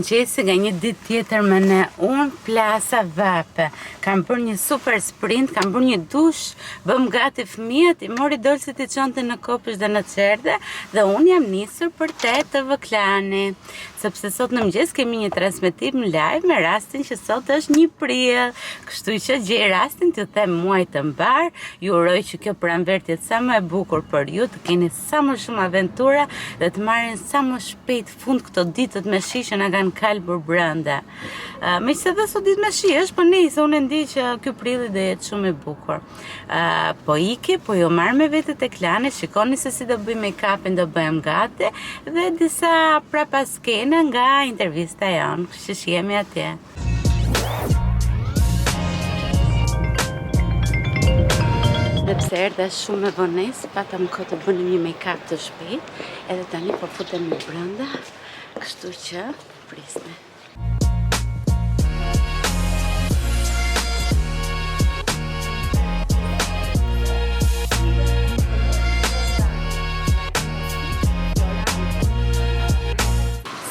mëngjesi nga një ditë tjetër me ne. Unë Plasa Vape. Kam bërë një super sprint, kam bërë një dush, bëm gati fëmijët, I mori dolësit I çonte në kopësh dhe në çerdhe dhe unë jam nisur për te të Vëklani. Sepse sot në mëngjes kemi një transmetim live me rastin që sot është 1 prill. Kështu që gjej rastin t'ju them muaj të mbar. Ju uroj që kjo pranverë të jetë sa më e bukur për ju, të keni sa më shumë aventura dhe të marrin sa më shpejt fund këto ditët me shi që na kanë kalbur brenda. Megjithatë sot ditë me shi është, po nejse unë ndi që ky prilli do jetë shumë I bukur. Po iki, po ju marr me vete tek Klani, shikoni se si do bëj make-upin, do bëhem gati dhe disa prapa skena nga intervista jonë, kështu që jemi atje. Dhe pse erdha shumë me vonesë, patëm kohë të bënim një make-up të shpejt, edhe tani po futemi brenda, kështu që prisni.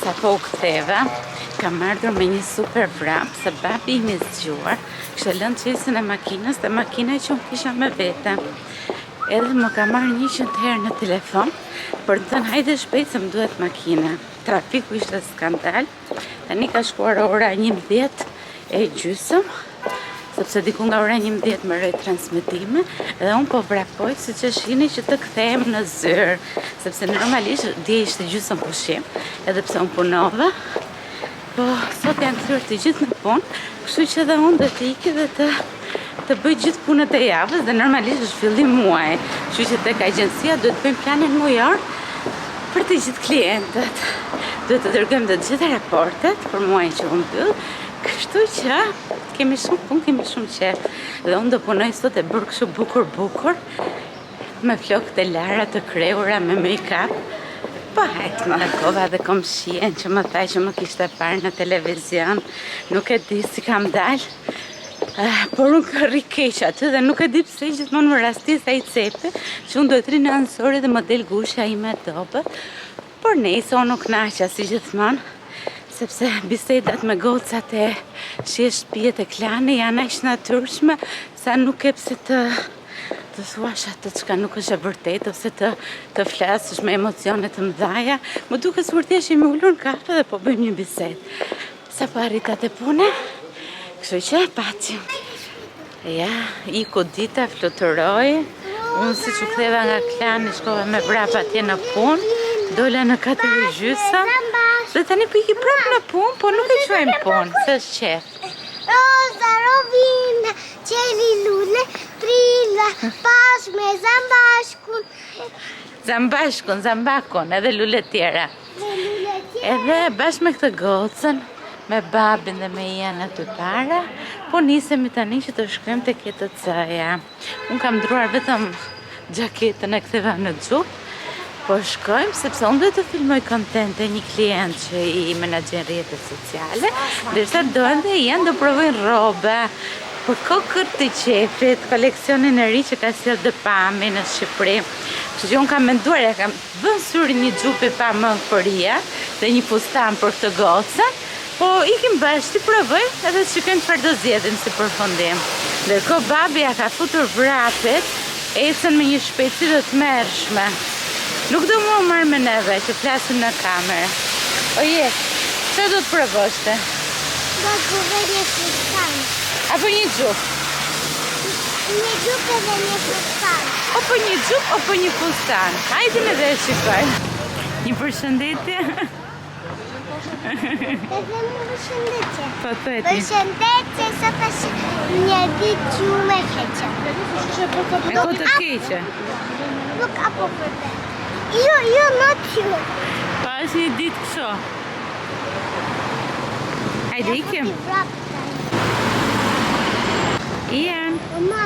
Sa po u ktheva, kam ardhur me një super vrap, se babi I zgjuar, kishte lënë çelësin e makinës dhe makina që unë kisha me vete. Edhe më ka marrë 100 herë në telefon, për të thënë hajde shpejt se më duhet makina. Trafiku ishte skandal, tani ka shkuar ora 11:30, sepse diku nga ora 11 më rrej transmetime, edhe unë po vrapoj si që shini që të kthehem në zyrë, sepse normalisht dje ishte gjysmë pushim, edhe pse unë punova, po sot janë kthyer të gjithë në punë, kështu që edhe unë do të iki dhe të bëj gjithë punët e javës dhe normalisht është fillim muaj, kështu që tek agjencia duhet të bëjmë planin mujor për të gjithë klientët. Duhet të dërgojmë të gjitha raportet për muajin që unë mbyll, kështu që kemi shumë punë, kemi shumë qef. Dhe unë do punoj sot e bërë kështu bukur, me flokët e lara të kreura, me make-up. Po hajtë më kova dhe komshien që më thaj që më kishte parë në televizion, nuk e di si kam dalë. Por unë rri keq aty dhe nuk e di pse gjithmonë më rastis ai cepe, që unë do të rri në ansori dhe më del gusha ime dobët. Por nejse, unë nuk naqa si gjithmonë, sepse bisedat me gocat e shtëpijet e Klani janë aq natyrshme sa nuk e pse të thuash atë çka nuk është e vërtetë ose të flasësh me emocione të mëdha. Më duket se vërtet jemi ulur në kafe dhe po bëjmë një bisedë. Sa po arrita te puna, kështu që pacim. Ja, iku dita, fluturoi. Unë si që ktheva nga Klani, shkova me vrap atje në punë, dola në 4:30. Dhe tani po iki prapë në punë, po nuk e quajmë punë, se është qef. Roza, Rovina, Qeli, Lule, Prilla, Pashme, Zambashkun, edhe lule tjera. Edhe bashkë me këtë gocën, me babin dhe me Ian aty para, po nisemi tani që të shkojmë tek ETC-ja. Unë kam ndruar vetëm gjaketën e ktheva në xhup. Po shkojmë, sepse unë duhet të filmoj kontent e një klient që I menaxhen rrjetet sociale, ndërsa doan dhe janë do provojnë rroba për kokër të qefit, koleksionin e ri që ka sjell Depami në Shqipëri. Kështu që unë kam menduar, ja kam vënë syri një xhupi pa mëngëria dhe një fustan për këtë gocën, po ikim bashkë të provoj edhe të shikojmë çfarë do zgjedhim si përfundim. Ndërkohë babi ja ka futur vrapet, ecën me një shpejtësi të tmerrshme. Nuk do më marrë me neve që flasim në kamerë. Oje, që do të provoshte? Do të provoj një fustan. Apo një xhup? Një xhup edhe një fustan. Apo një xhup, apo një fustan. Hajde me dhe shikoj. Një përshëndetje. Edhe më përshëndetje. Po thuet një. Përshëndetje, sot është një ditë shumë e keqe. E ko të keqe? Nuk apo për te. Jo, not you. Po është një ditë kësho. Hajde ikim. Ian. Mama.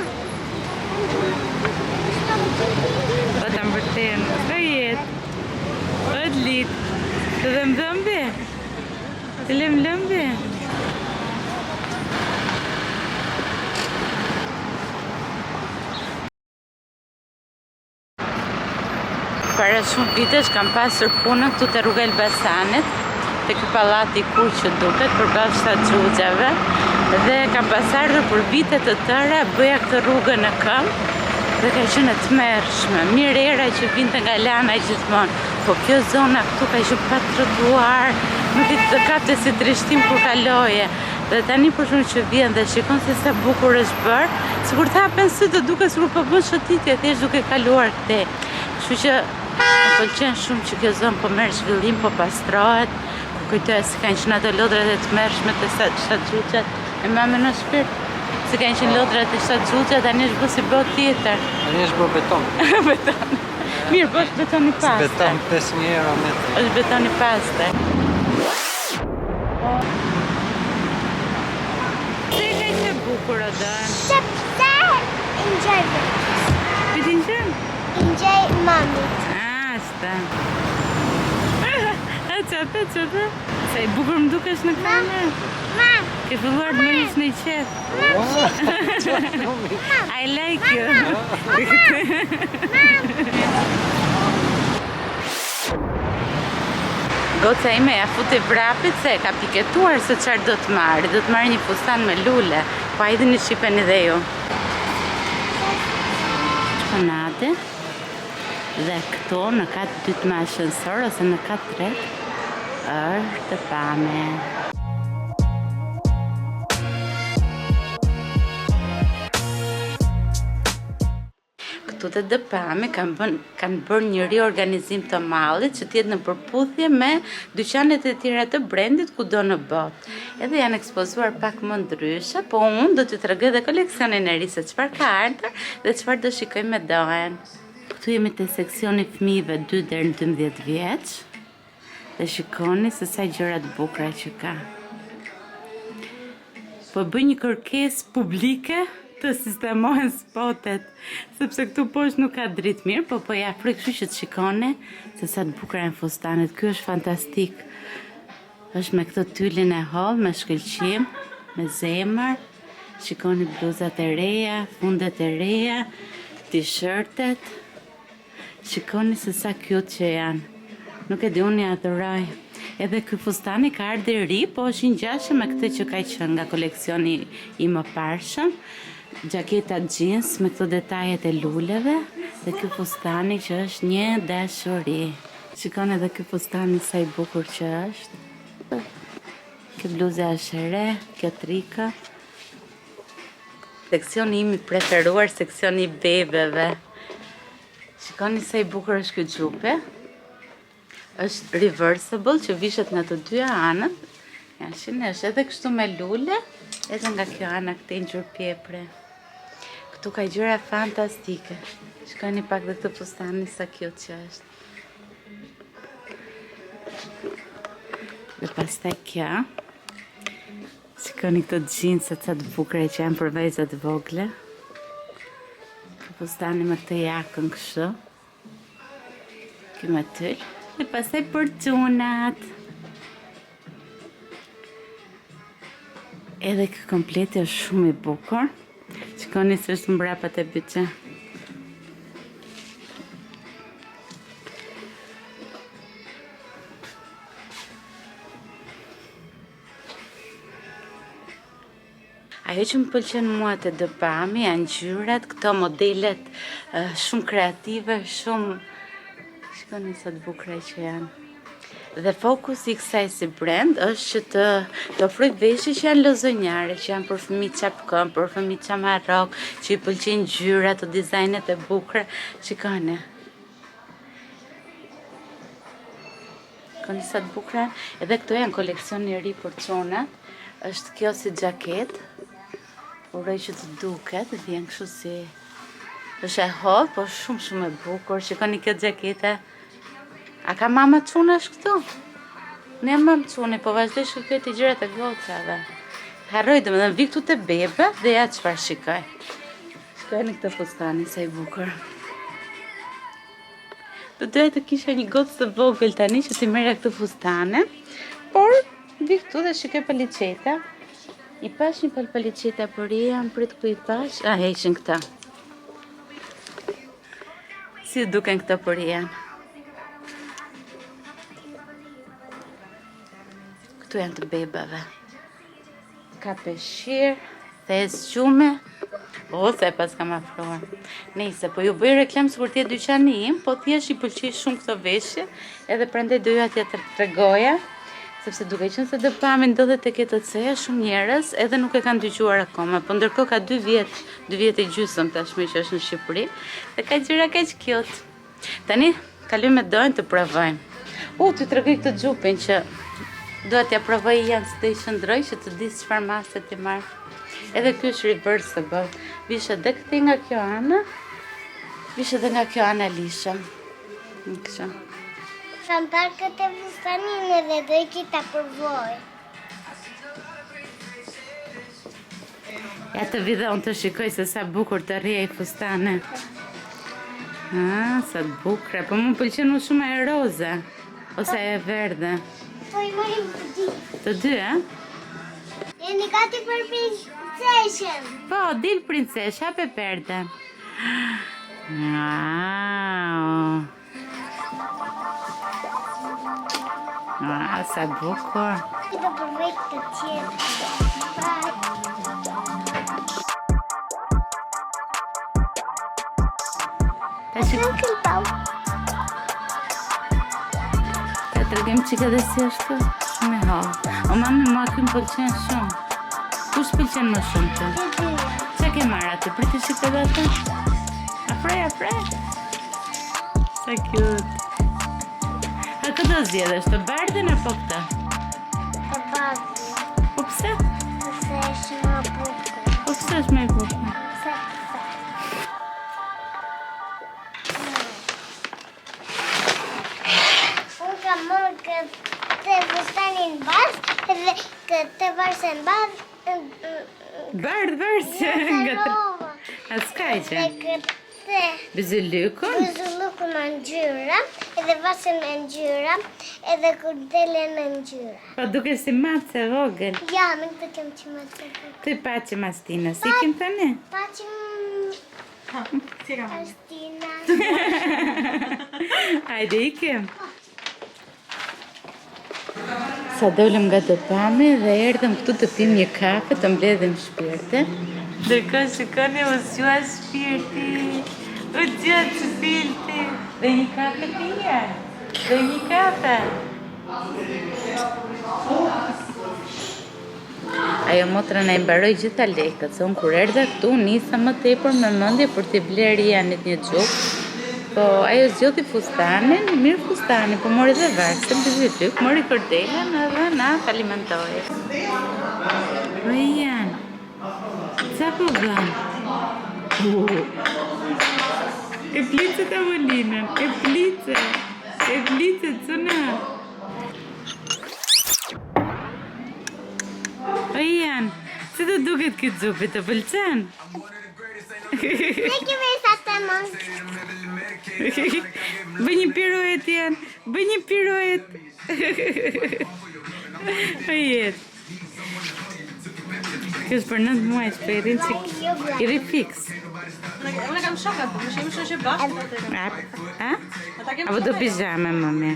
Po të mbërten. Ka jetë. Po të litë. Të dhe më dhëmbe. Të lem lëmbe. Para shumë vitesh kam pasur punën këtu te rruga Elbasanit, te ky pallati i kuq që duket përballë shtatë xhuxhave dhe kam pasardhur për vite të tëra, bëja këtë rrugën në këmbë dhe ka qenë e tmerrshme. Mirë era që vinte nga lana gjithmonë, po kjo zona këtu ka qenë pa trotuar, nuk i të kapte si trishtim kur kaloje. Dhe tani për shumë që vjen dhe shikon se sa bukur është bërë, sikur të hapen sy të duket sikur po bën shëtitje thjesht duke kaluar këtej. Kështu që më pëlqen shumë që kjo zonë po merr zhvillim, po pastrohet. Ku kujtohet se kanë qenë ato lodrat e tmerrshme të shtatë xhuxhat, e mamën në shpirt. Se kanë qenë lodrat e shtatë xhuxhat, tani është bërë si botë tjetër. Tani është bërë beton. Beton. Mirë, po është beton i pastër. Beton 5.000 euro metri. Është beton i pastër. Bukur o dojmë. Sepse enjoy it. Piti ngjyrë? Enjoy mamit. Asta. Çfarë? Sa i bukur më dukesh në kamerë. Mam. Ke filluar të më nish në qef. I like you. Goca ime ja futi vrapit se ka piketuar se çfarë do të marrë. Do të marrë një fustan me lule. Po hajde një shipeni dhe ju. Shpenate. Dhe këto në katë 2 me ashensor ose në katë 3 është të pame. Këtu të dëpame kanë bërë një riorganizim të mallit që t'jetë në përputhje me dyqanet e tjera të brendit kudo në botë. Edhe janë ekspozuar pak më ndryshe, po unë do t'ju tregoj dhe koleksionin e ri se çfarë ka ardhur dhe çfarë do shikojmë me dojen. Këtu jemi te seksioni fëmijëve 2 deri në 12 vjeç. Dhe shikoni se sa gjëra të bukura që ka. Po bëj një kërkesë publike të sistemohen spotet, sepse këtu poshtë nuk ka dritë mirë, po ja afroj kështu që të shikoni se sa të bukura janë fustanet. Ky është fantastik. Është me këtë tylin e holl, me shkëlqim, me zemër. Shikoni bluzat e reja, fundet e reja, t-shirtet. Shikoni se sa cute që janë. Nuk e di unë ja adhuroj. Edhe ky fustani ka ardhur i ri, po është i ngjashëm me këtë që ka qenë nga koleksioni i mëparshëm. Gjaketa jeans me këto detajet e luleve dhe ky fustani që është një dashuri. Shikoni edhe ky fustani sa i bukur që është. Kjo bluza është e re, kjo trika. Seksioni im i preferuar, seksioni i bebeve. Shikoni sa i bukur është ky xhupe. Është reversible që vishet nga të dyja anët. Ja, shihni, është edhe kështu me lule, edhe nga kjo ana këtej ngjyrë pjepre. Këtu ka gjëra fantastike. Shikoni pak dhe këtë fustani sa cute që është. Dhe pastaj kjo. Shikoni këto jeanset sa të bukura që janë për vajza të vogla. Ky fustani me këtë jakën kështu. Ky me tyl. Dhe pastaj për çunat. Edhe kë kompleti është shumë i bukur. Shikoni se është mbrapa te byçe. Ajo që më pëlqen mua të dëpami janë ngjyrat, këto modelet shumë kreative, shumë. Shikoni sa të bukura që janë. Dhe fokusi i kësaj si brand është që të ofroj veshje që janë lozonjare, që janë për fëmijë çapkën, për fëmijë çamarrok, që i pëlqejnë ngjyrat, të dizajnet e bukura. Shikoni. Shikoni sa të bukura. Edhe këto janë koleksioni i ri për çunat. Është kjo si xhaketë. Uroj që të duket, vjen kështu si. Është e holl, po shumë e bukur. Shikoni kjo xhaketa. A ka mama çunash këtu? Ne jam mamë çuni, po vazhdoj shikoj të gjërat e gocave. Harroj domethënë vi këtu te bebe dhe ja çfarë shikoj. Shikoni këtë fustani sa i bukur. Do doja të kisha një gocë të vogël tani që t'i merja këtë fustane, por vi këtu dhe shikoj paliceta. I pash një paliceta për jam, prit ku i pash. Heqin këta. Si duken këta për jam. Këtu janë të bebave. Ka peshqir, thez gjume. O, se pas kam afruar. Nejse, po ju bëj reklam sikur t'je dyqani im, po thjesht i pëlqej shumë këto veshje, edhe prandaj doja t'ja tregoja, sepse duke qenë se DPAM-i ndodhet tek ETC-ja shumë njerëz edhe nuk e kanë dëgjuar akoma, po ndërkohë ka 2 vjet e gjysmë tashmë që është në Shqipëri, dhe ka gjëra kaq cute. Tani kalojmë me dorën të provojmë. T'ju tregoj këtë xhupin që doja t'ja provoj janë së të i qëndroj që të di çfarë mase ti marr. Edhe ky është reversible. Vishe dhe këti nga kjo ana, vishe dhe nga kjo ana lisha. Kështu. Kam parë këtë fustanin edhe do i kita provoj. Ja të vidhe unë të shikoj se sa bukur të rrijej fustane. Sa të bukra, po mu pëlqen më shumë e roze, ose e verde. Po i marim të dy. Të dy, Jeni gati për princeshën. Po, dil princesh, hape perde. Wow. Sa bukur. I do provoj të tjetë. Nuk në pau. Ta të regim qika dhe si është shumë e halë. O mami, mua këmë pëlqen shumë. Kush pëlqen më shumë të? Qa ke marrë atë? Priti shikë dhe atë? Afrej. Sa cute. A këtë zjedhës, të bardhen apo këta? Të bardhen. Po pse? Pëse është më bukur. Po pse është më e bukur? Unë kam marrë këtë fustanin bardh edhe këtë varsën bardh. Bardh, a s'kaj që? Dhe këtë Bizulukun? Bizulukun në ngjyra, edhe varsën në ngjyra, edhe kurdelen në ngjyra. Po duke si matë e vogël. Ja, nuk të kem që më të vogël. Ty paqim Astina, si kim tani? Paqim Astina. Hajde ikim. Sa dolëm nga DPAM-i dhe erdhëm këtu të pim një kafe të mbledhim shpirte. Ndërkohë shikoni u zgjua shpirti. U zgjua shpirti. Dhe një kafe pija. Dhe një kafe. Ajo motra na i mbaroi gjitha lekët, se unë kur erdha këtu nisa më tepër me mendje për t'i bler Janit një xhup. Po ajo zgjodhi fustanin, mirë fustanin, po mori dhe varsën, bizylyk, mori kordelen edhe na falimentoi. Po Jan, qa po bën? E plice tavolinën, e plice, cuna. O Jan, si të duket këtë xhupi, të pëlqen? Ne kemi sa të mos. Bëj një piruet, Jan, bëj një piruet. O jetë. Kjo është për 9 muaj, që për i ri fix. Unë kam shokat, po më shimë shoqe bashkë. Apo do pijame, mami?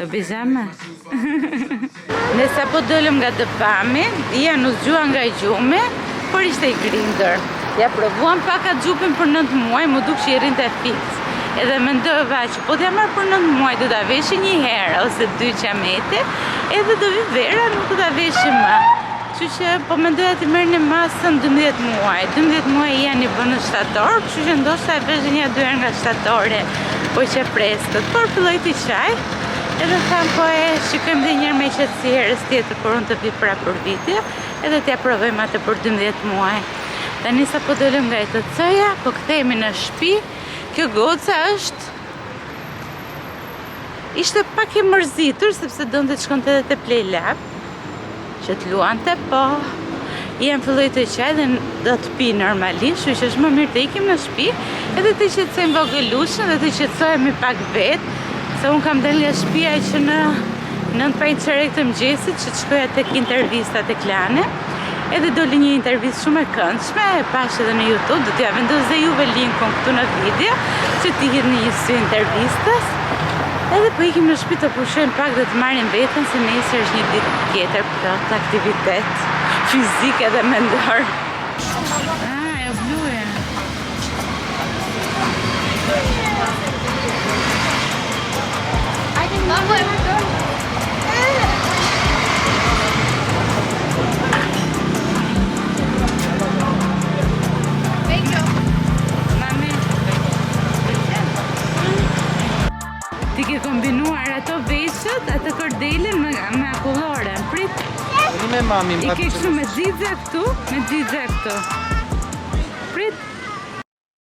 Do pijame? Ne sa po dolëm nga DPAM-i, Jan u zgjua nga gjumi, por ishte i grindër. Ja provuam paka xhupin për 9 muaj, më duk që i rinte fix. Edhe mendova që po t'ja marr për 9 muaj, do t'a veshi një herë ose 2 qamete, edhe do vi vera, nuk do t'a veshi më. Kështu që po mendoja t'i merr një masën 12 muaj. 12 muaj Jan i bën në shtator, kështu që ndoshta e vesh një 2 herë nga shtatore, po që preskët. Por filloi t'i qaj, edhe tham po e shikojmë dhe njërë me qetësi herës tjetër kur unë të vi prapë për video, edhe t'ja provojmë atë për 12 muaj. Tani sa po dolëm nga ETC-ja, po kthehemi në shtëpi. Kjo goca ishte pak e mërzitur sepse donte të shkonte edhe te Play Lab, që të luante, po Jan filloi të qaj dhe do të pi normalisht, që është më mirë të ikim në shtëpi, edhe të qetësojmë vogelushën dhe të qetësohemi pak vetë, se unë kam del nga shtëpia që në 9:30 të mëngjesit që të shkoja tek intervistat e Klane. Edhe doli një intervistë shumë e këndshme, e pash edhe në YouTube, do t'ja vendos dhe juve linkun këtu në video, që t'i hidhni një sy intervistës. Edhe po ikim në shtëpi të pushojmë pak dhe të marrim veten se nesër është një ditë tjetër plot aktivitet fizik edhe mendor. E bluja. Ti ke kombinuar ato veçët, atë kordelin me akullore, prit. Me mami, I ke kështu me xixhe këtu, me xixhe këtu.